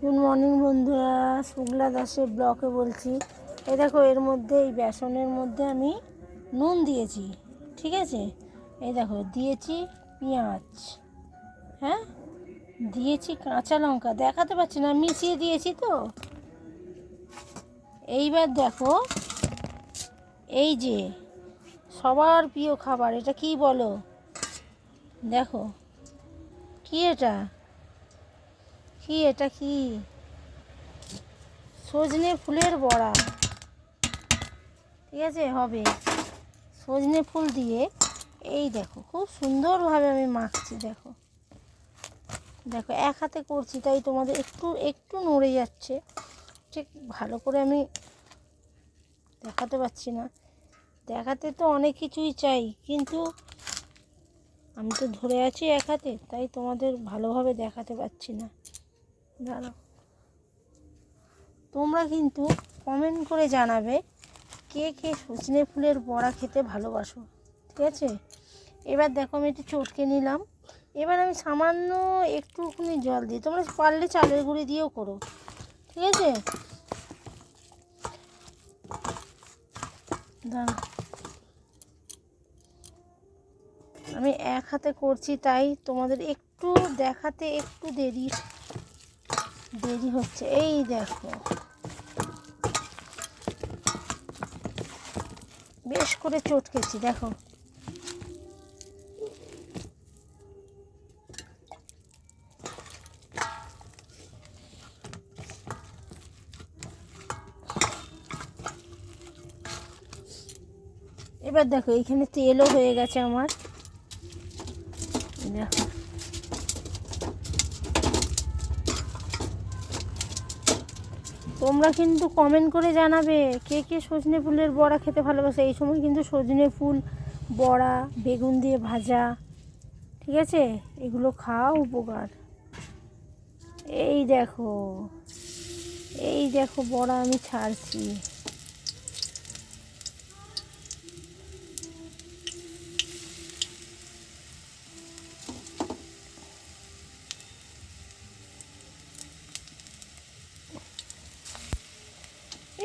Good morning বন্ধুরা, শুক্লা দাসের ব্লকে বলছি। এই দেখো, এর মধ্যে এই বেসনের মধ্যে আমি নুন দিয়েছি, ঠিক আছে। এই দেখো, দিয়েছি পেঁয়াজ, হ্যাঁ, দিয়েছি কাঁচা লঙ্কা, দেখাতে পারছি না, মিশিয়ে দিয়েছি তো। এইবার দেখো, এই যে সবার প্রিয় খাবার, এটা কি বলো? দেখো, কি এটা, কি এটা, কি? সজনে ফুলের বড়া, ঠিক আছে, হবে। সজনে ফুল দিয়ে এই দেখো খুব সুন্দরভাবে আমি মাখছি। দেখো দেখো, এক হাতে করছি তাই তোমাদের একটু একটু নড়ে যাচ্ছে, ঠিক ভালো করে আমি দেখাতে পারছি না। দেখাতে তো অনেক কিছুই চাই, কিন্তু আমি তো ধরে আছি এক হাতে, তাই তোমাদের ভালোভাবে দেখাতে পারছি না। দাঁড়াও, তোমরা কিন্তু কমেন্ট করে জানাবে কে কে সজনে ফুলের বড়া খেতে ভালোবাসো, ঠিক আছে। এবার দেখো, আমি একটু চটকে নিলাম। এবার আমি সামান্য একটুখানি জল দিই, তোমরা পারলে চালের গুঁড়ি দিয়েও করো, ঠিক আছে। দাঁড়া, আমি এক হাতে করছি তাই তোমাদের একটু দেখাতে একটু দেরি হচ্ছে। এই দেখো, বেশ করে চটকেছি, দেখো। এবার দেখো, এইখানে তেলও হয়ে গেছে আমার, দেখো। তোমরা কিন্তু কমেন্ট করে জানাবে কে কে সজনে ফুলের বড়া খেতে ভালোবাসে। এই সময় কিন্তু সজনে ফুল বড়া, বেগুন দিয়ে ভাজা, ঠিক আছে, এগুলো খাওয়া উপকার। এই দেখো, এই দেখো বড়া আমি ছাড়ছি।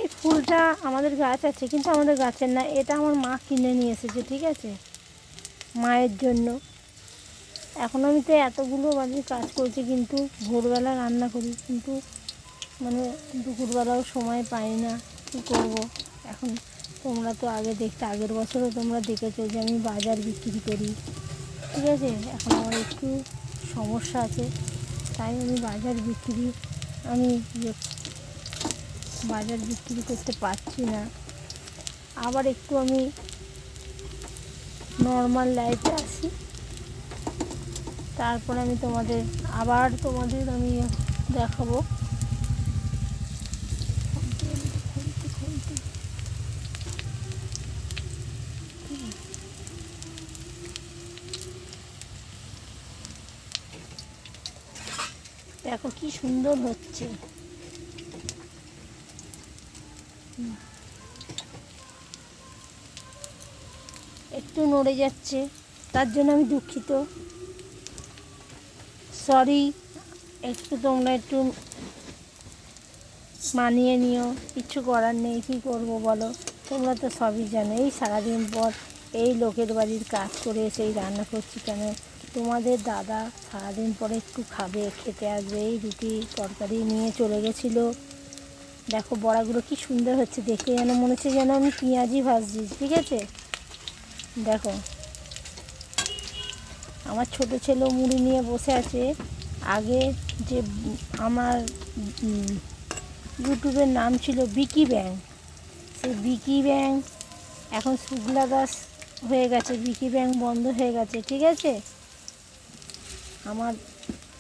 এই ফুলটা আমাদের গাছ আছে, কিন্তু আমাদের গাছের না, এটা আমার মা কিনে নিয়ে এসেছে, ঠিক আছে, মায়ের জন্য। এখন আমি তো এতগুলো বাড়ির কাজ করছি, কিন্তু ভোরবেলা রান্না করি, কিন্তু মানে দুপুরবেলাও সময় পাই না, কী করবো এখন। তোমরা তো আগে দেখতে, আগের বছরও তোমরা দেখেছো যে আমি বাজার বিক্রি করি, ঠিক আছে। এখন আমার একটু সমস্যা আছে, তাই আমি বাজার বিক্রি করতে পারছি না। আবার একটু আমি নর্মাল লাইফে আসি, তারপরে আমি তোমাদের আমি দেখাবো। দেখো কি সুন্দর হচ্ছে, একটু নড়ে যাচ্ছে, তার জন্য আমি দুঃখিত, সরি। একটু তোমরা একটু মানিয়ে নিও, কিচ্ছু করার নেই, কী করবো বলো। তোমরা তো সবই জানো, এই সারাদিন পর এই লোকের বাড়ির কাজ করে এসেই রান্না করছি কেন। তোমাদের দাদা সারাদিন পরে একটু খাবে, খেতে আসবে, এই রুটি তরকারি নিয়ে চলে গেছিলো। দেখো বড়াগুলো কি সুন্দর হচ্ছে, দেখে যেন মনে হচ্ছে যেন আমি পেঁয়াজি ভাজছি, ঠিক আছে। দেখো, আমার ছোট ছেলে মুড়ি নিয়ে বসে আছে। আগে যে আমার ইউটিউবের নাম ছিল বিকি ব্যাং, সেই বিকি ব্যাং এখন শুক্লা দাস হয়ে গেছে, বিকি ব্যাং বন্ধ হয়ে গেছে, ঠিক আছে। আমার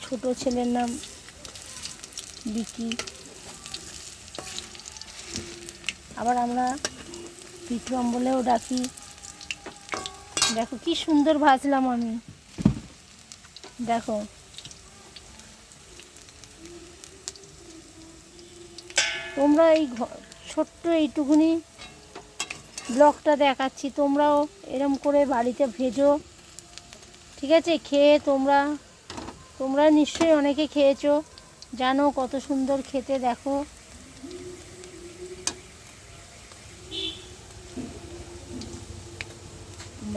ছোট ছেলের নাম বিকি, আবার আমরা বিক্রম বলেও ডাকি। দেখো কি সুন্দর ভাজলাম আমি, দেখো। তোমরা এই ছোট্ট এইটুকুনি ব্লগটা দেখাচ্ছি, তোমরাও এরম করে বাড়িতে ভেজো, ঠিক আছে। খেয়ে তোমরা নিশ্চয়ই অনেকে খেয়েছো, জানো কত সুন্দর খেতে, দেখো।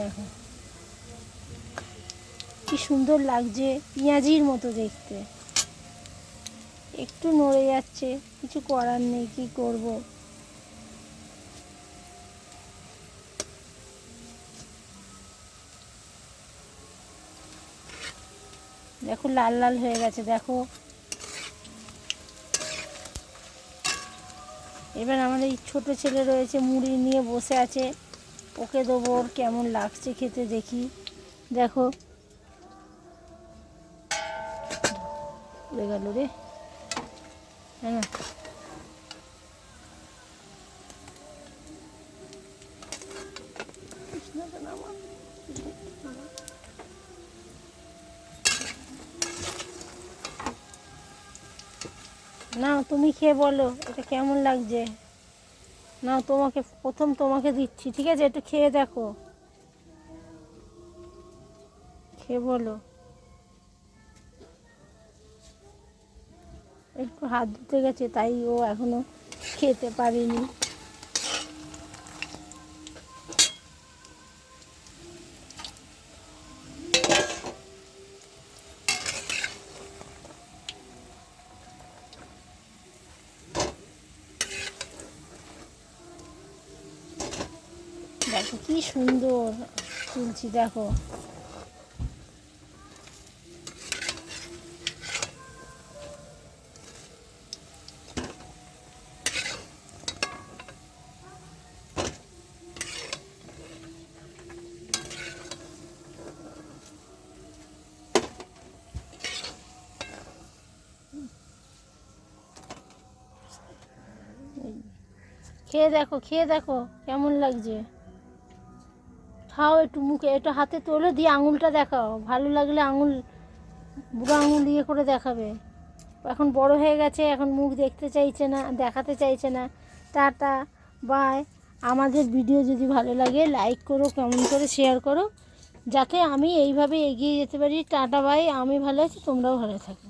দেখো কি সুন্দর লাগছে, পেঁয়াজির মতো দেখতে। একটু নড়ে যাচ্ছে, কিছু করার নেই, কি করব। দেখো লাল লাল হয়ে গেছে, দেখো। এবার আমার এই ছোটো ছেলে রয়েছে, মুড়ি নিয়ে বসে আছে, ওকে দেবো। ওর কেমন লাগছে খেতে দেখি। দেখো উড়ে গেল রে, হ্যাঁ। নাও তুমি খেয়ে বলো এটা কেমন লাগছে। নাও তোমাকে প্রথম তোমাকে দিচ্ছি, ঠিক আছে? একটু খেয়ে দেখো, খেয়ে বলো। একটু হাত ধুতে গেছে, তাই ও এখনো খেতে পারেনি। দেখো কি সুন্দর তুলছি, দেখো। খেয়ে দেখো, খেয়ে দেখো কেমন লাগছে। খাও একটু, মুখে একটু হাতে তোলো, দিয়ে আঙুলটা দেখাও। ভালো লাগলে আঙুল, বুড়ো আঙুল দিয়ে করে দেখাবে। এখন বড় হয়ে গেছে, এখন মুখ দেখতে চাইছে না, দেখাতে চাইছে না। Tata, by. আমাদের ভিডিও যদি ভালো লাগে লাইক করো, কমেন্ট করে শেয়ার করো, যাতে আমি এইভাবে এগিয়ে যেতে পারি। Tata, bye. আমি ভালো আছি, তোমরাও ভালো থাকো।